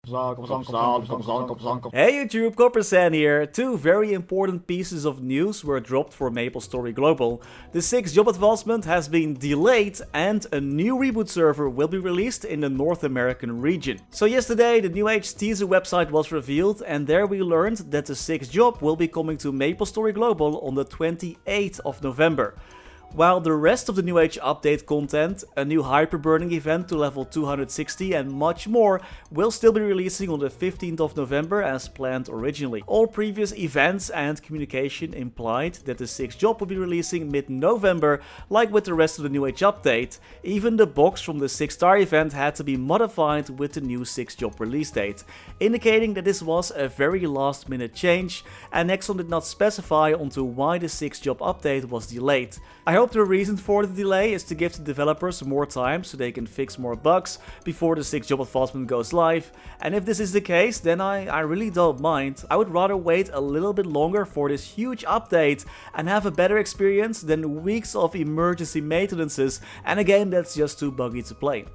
Hey YouTube, Coppersan here. Two very important pieces of news were dropped for MapleStory Global. The 6th job advancement has been delayed and a new reboot server will be released in the North American region. So yesterday the New Age teaser website was revealed and there we learned that the 6th job will be coming to MapleStory Global on the 28th of November. While the rest of the New Age update content, a new hyperburning event to level 260 and much more will still be releasing on the 15th of November as planned originally. All previous events and communication implied that the 6th job will be releasing mid-November like with the rest of the New Age update. Even the box from the 6 star event had to be modified with the new 6th job release date, indicating that this was a very last minute change and Nexon did not specify onto why the 6th job update was delayed. I hope the reason for the delay is to give the developers more time so they can fix more bugs before the 6th job advancement goes live, and if this is the case then I really don't mind. I would rather wait a little bit longer for this huge update and have a better experience than weeks of emergency maintenances and a game that's just too buggy to play.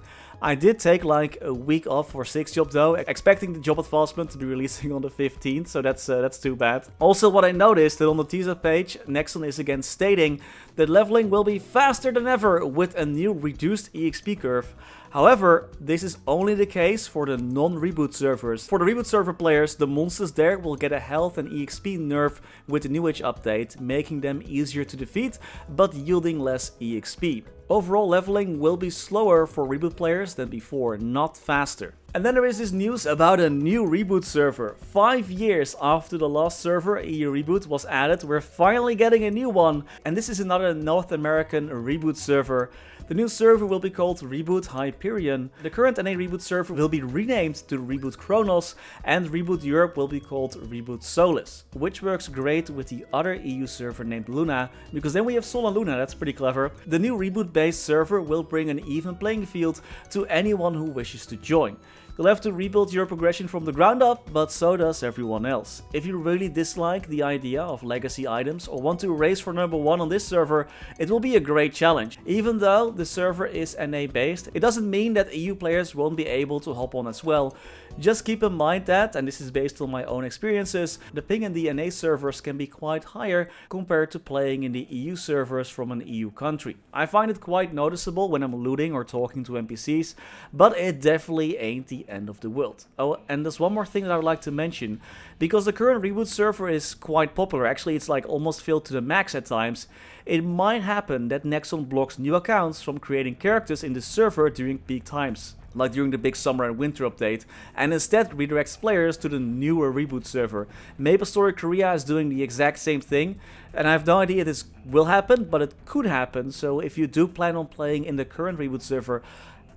I did take like a week off for 6th job though, expecting the job advancement to be releasing on the 15th, so that's too bad. Also what I noticed that on the teaser page, Nexon is again stating that leveling will be faster than ever with a new reduced EXP curve. However, this is only the case for the non-reboot servers. For the reboot server players, the monsters there will get a health and EXP nerf with the New Age update, making them easier to defeat, but yielding less EXP. Overall leveling will be slower for reboot players than before, not faster. And then there is this news about a new reboot server. 5 years after the last server, EU Reboot, was added, we're finally getting a new one. And this is another North American reboot server. The new server will be called Reboot Hyperion. The current NA Reboot server will be renamed to Reboot Kronos, and Reboot Europe will be called Reboot Solis, which works great with the other EU server named Luna, because then we have Sol and Luna, that's pretty clever. The new Reboot-based server will bring an even playing field to anyone who wishes to join. You'll have to rebuild your progression from the ground up, but so does everyone else. If you really dislike the idea of legacy items or want to race for number 1 on this server, it will be a great challenge. Even though the server is NA based, it doesn't mean that EU players won't be able to hop on as well. Just keep in mind that, and this is based on my own experiences, the ping in the NA servers can be quite higher compared to playing in the EU servers from an EU country. I find it quite noticeable when I'm looting or talking to NPCs, but it definitely ain't the end of the world. Oh, and there's one more thing that I would like to mention. Because the current reboot server is quite popular, actually it's like almost filled to the max at times, it might happen that Nexon blocks new accounts from creating characters in the server during peak times, like during the big summer and winter update, and instead redirects players to the newer reboot server. MapleStory Korea is doing the exact same thing, and I have no idea if this will happen, but it could happen. So if you do plan on playing in the current reboot server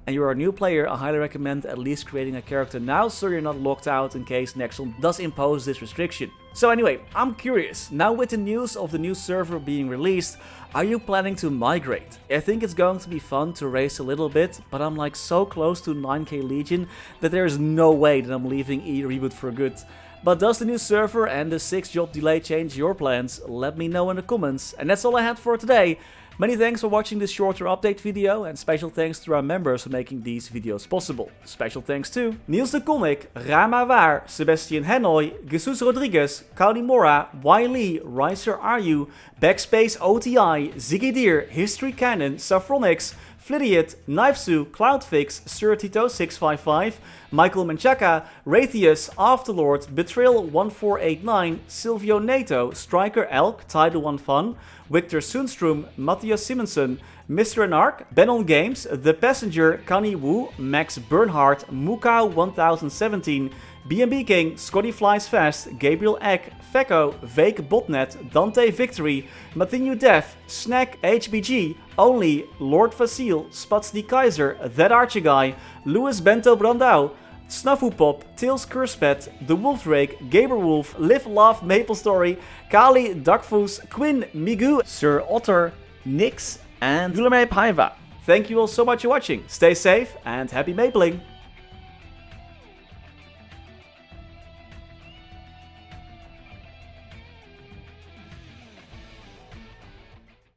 and you're a new player, I highly recommend at least creating a character now so you're not locked out in case Nexon does impose this restriction. So anyway, I'm curious, now with the news of the new server being released, are you planning to migrate? I think it's going to be fun to race a little bit, but I'm like so close to 9k Legion that there is no way that I'm leaving EU Reboot for good. But does the new server and the 6th job delay change your plans? Let me know in the comments. And that's all I had for today. Many thanks for watching this shorter update video, and special thanks to our members for making these videos possible. Special thanks to Niels de Coninck, Raar maar waar, Sebastian Hanoy, Jesus Rodriguez, Kaudimora, Wiley, Riser Are BackSpaceOTI, Ziggy Historycanon, Saffronyx, Flidiot, Knifesu, Cloudfix, Surtito655, Michael Menchaca, Rathius, Afterlord, Betrayal 1489, Silvio Nato, Striker Elk, Tidal1 Fun, Victor Sundstrom, Mathias Simonsson, Mr. Anark, Ben on Games, The Passenger, Kani Wu, Max Bernhardt, Mukau 1017, BNB King, Scotty Flies Fast, Gabriel Eck, Fecko, Vake Botnet, Dante Victory, Mathinu Def, Snack HBG, Only, Lord Vasil, Spats the Kaiser, That Archer Guy, Louis Bento Brandau, Snuffle Pop, Tails Curspet, The Wolf Drake, Gaber Wolf, Live Love MapleStory, Kali Duckfoos, Quinn, Migu, Sir Otter, Nix, and Gulamap Haiva. Thank you all so much for watching. Stay safe and happy mapling!